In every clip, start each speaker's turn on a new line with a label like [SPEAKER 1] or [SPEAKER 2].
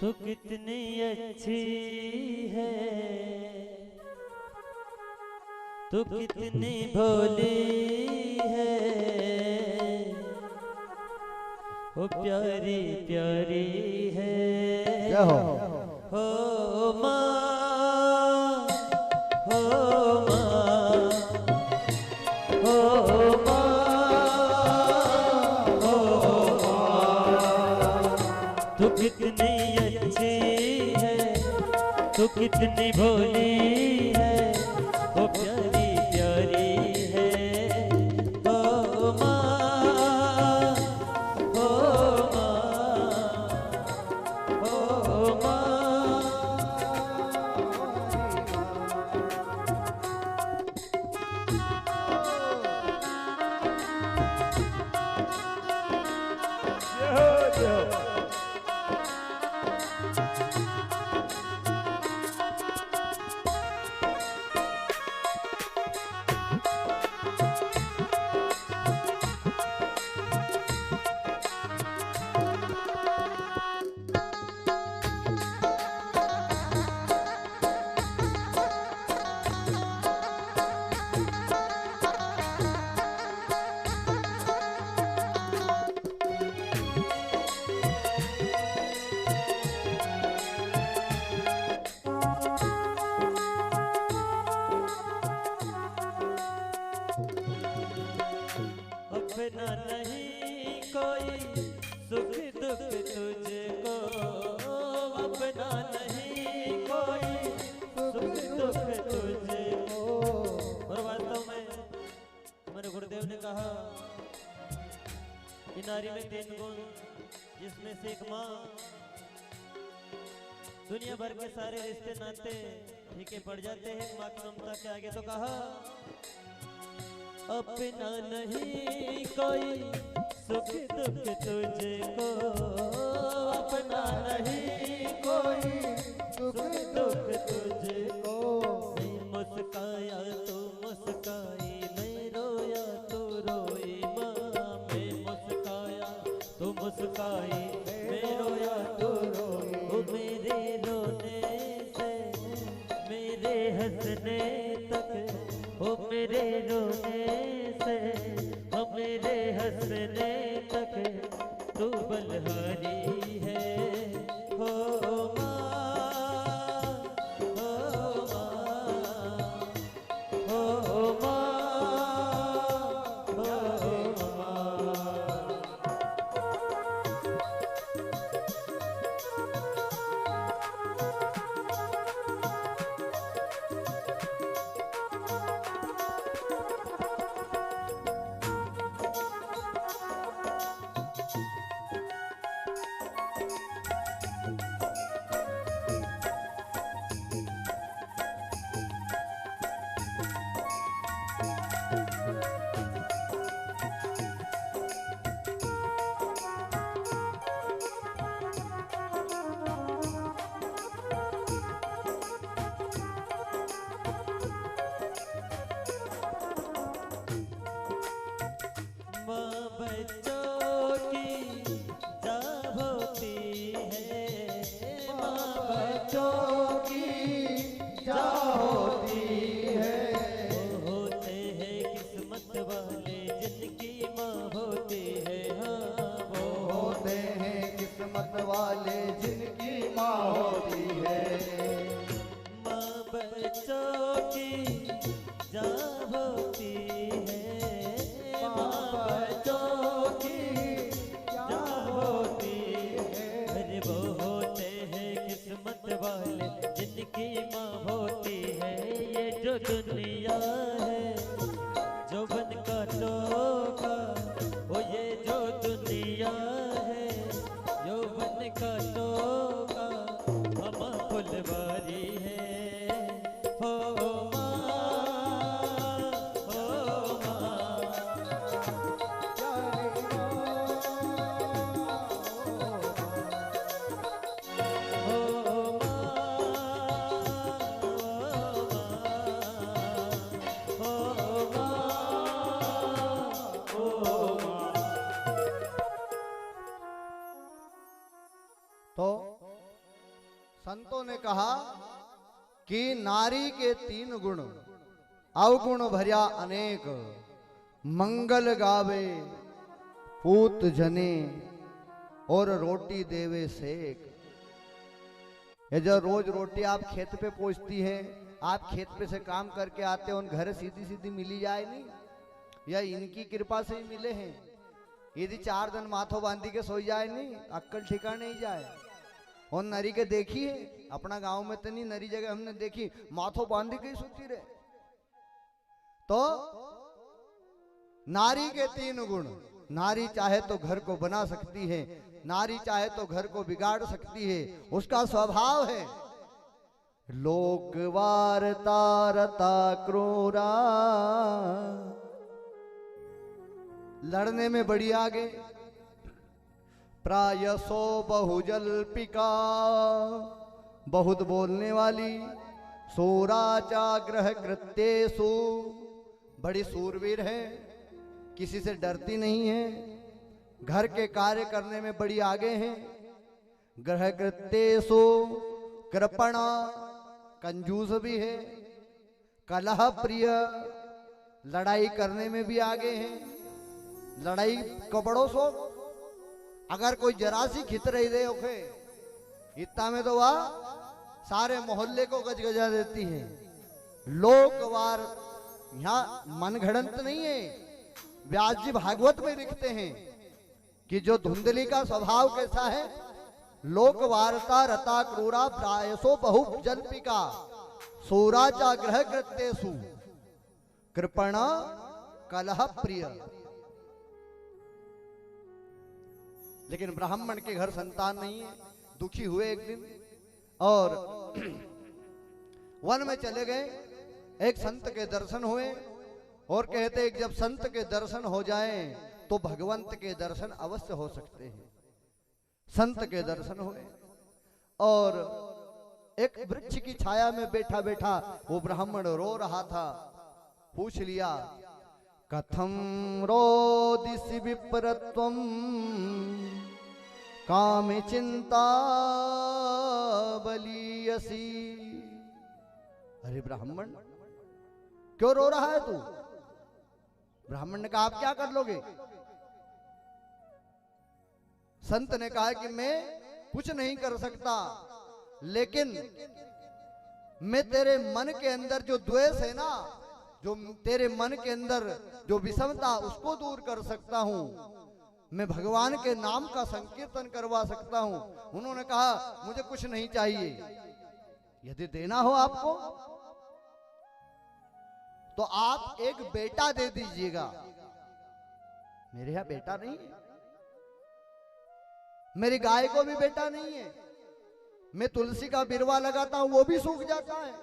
[SPEAKER 1] तू कितनी अच्छी है, तू कितनी भोली है, वो प्यारी प्यारी है।
[SPEAKER 2] क्या
[SPEAKER 1] हो माँ, हो माँ, हो माँ, हो माँ। तू कितनी अच्छी है, तू कितनी भोली है, वो प्यारी प्यारी है। हो माँ, हो माँ, हो माँ। अपना नहीं कोई सुख दुख तुझको, अपना नहीं कोई सुख दुख तुझको। और वास्तव में हमारे गुरुदेव ने कहा कि नारी में 3 गुण, जिसमें से एक माँ। दुनिया भर के सारे रिश्ते नाते फीके पड़ जाते हैं माँ की ममता के आगे। तो कहा अपना नहीं कोई सुख दुख तुझको, अपना नहीं कोई सुख दुख तुझको। मैं मुस्काया तो मुस्काई, मैं रोया तो रोई माँ। मैं मुस्काया तो मुस्काई, मैं रोया तो रोई। ओ मेरे रोने से मेरे हंसने तक, ओ मेरे रोने से ओ मेरे हंसने तक तू बलहारी है। हो माँ, हो माँ, हो माँ, हो माँ।
[SPEAKER 2] संतों ने कहा कि नारी के 3 गुण, अवगुण भर्या अनेक, मंगल गावे पूत जने और रोटी देवे सेक। ये जो रोज रोटी आप खेत पे पहुंचती है, आप खेत पे से काम करके आते हो, घर सीधी सीधी मिली जाए नहीं, या इनकी कृपा से ही मिले हैं। यदि 4 दिन माथो बांधी के सोई जाए नहीं, अक्कल ठिकाने ही जाए। और नरी के देखी है अपना गांव में तो नहीं, नरी जगह हमने देखी माथो बांधी के ही सोती रहे। तो नारी के 3 गुण, नारी चाहे तो घर को बना सकती है, नारी चाहे तो घर को बिगाड़ सकती है। उसका स्वभाव है लोक वार्ता रता क्रूरा, लड़ने में बड़ी आगे, प्रायसो बहुजल्पिका, बहुत बोलने वाली, सूराचाग्रह कृत्येषु, बड़ी सूरवीर है, किसी से डरती नहीं है, घर के कार्य करने में बड़ी आगे हैं। ग्रह कृत्येषु कृपणा, कंजूस भी है, कलह प्रिय, लड़ाई करने में भी आगे हैं। लड़ाई कपड़ों सो अगर कोई जरा सी खित रही दे ओखे, इतना में तो वह सारे मोहल्ले को गजगजा देती है। लोकवार यहाँ मनगढ़ंत नहीं है। व्यास जी भागवत में लिखते हैं कि जो धुंधली का स्वभाव कैसा है, लोक वार्ता रता क्रूरा, प्रायसो बहु जल्पिका, सूराचा ग्रह कृत्येषु कृपणा कलह प्रिय। लेकिन ब्राह्मण के घर संतान नहीं है, दुखी हुए एक दिन और वन में चले गए। एक संत के दर्शन हुए और कहते हैं जब संत के दर्शन हो जाएं तो भगवंत के दर्शन अवश्य हो सकते हैं। संत के दर्शन हुए और एक वृक्ष की छाया में बैठा बैठा वो ब्राह्मण रो रहा था। पूछ लिया, कथम रोदिसि विप्रत्वम काम चिंता बलियसी। अरे ब्राह्मण क्यों रो रहा है तू? ब्राह्मण ने कहा आप क्या कर लोगे? संत ने कहा कि मैं कुछ नहीं कर सकता, लेकिन मैं तेरे मन के अंदर जो द्वेष है ना, जो तेरे मन के अंदर जो विषमता, उसको दूर कर सकता हूं। मैं भगवान के नाम का संकीर्तन करवा सकता हूं। उन्होंने कहा मुझे कुछ नहीं चाहिए, यदि देना हो आपको तो आप एक बेटा दे दीजिएगा। मेरे यहां बेटा नहीं है, मेरी गाय को भी बेटा नहीं है, मैं तुलसी का बिरवा लगाता हूं वो भी सूख जाता है।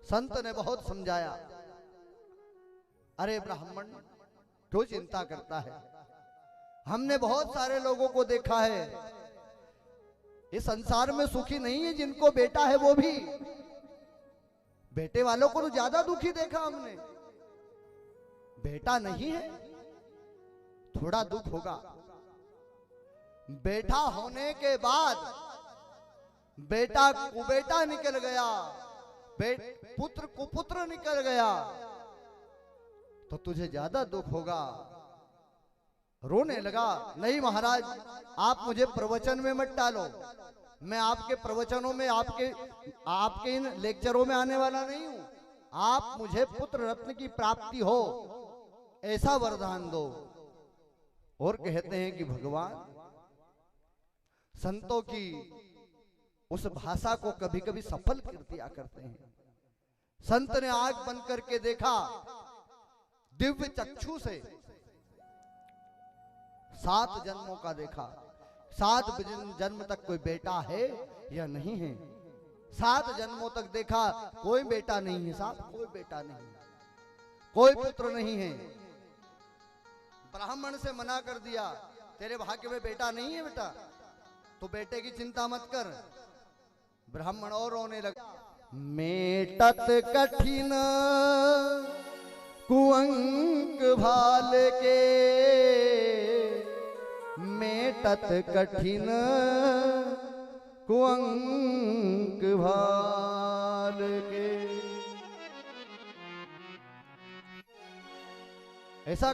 [SPEAKER 2] संत ने बहुत समझाया, अरे ब्राह्मण क्यों चिंता करता है? हमने बहुत सारे लोगों को देखा है इस संसार में सुखी नहीं है जिनको बेटा है वो भी। बेटे वालों को तो ज्यादा दुखी देखा हमने। बेटा नहीं है थोड़ा दुख होगा, बेटा होने के बाद बेटा कुबेटा निकल गया, पुत्र कुपुत्र निकल गया तो तुझे ज्यादा दुख होगा। रोने लगा, नहीं महाराज आप मुझे प्रवचन में मत डालो, मैं आपके प्रवचनों में आपके इन लेक्चरों में आने वाला नहीं हूं। आप मुझे पुत्र रत्न की प्राप्ति हो ऐसा वरदान दो। और कहते हैं कि भगवान संतों की उस भाषा को कभी कभी सफल कर दिया करते हैं। संत ने आंख बंद करके देखा, दिव्य चक्षु से 7 जन्मों का देखा। 7 जन्म तक कोई बेटा है या नहीं है। 7 जन्मों तक देखा कोई बेटा नहीं है, साहब कोई बेटा नहीं, कोई पुत्र नहीं है। ब्राह्मण से मना कर दिया, तेरे भाग्य में बेटा नहीं है बेटा, तो बेटे की चिंता मत कर। ब्राह्मण और रोने लगा, मेटत कठिन कुअंक भाल के मेटत कठिन कुअंक भाल के। ऐसा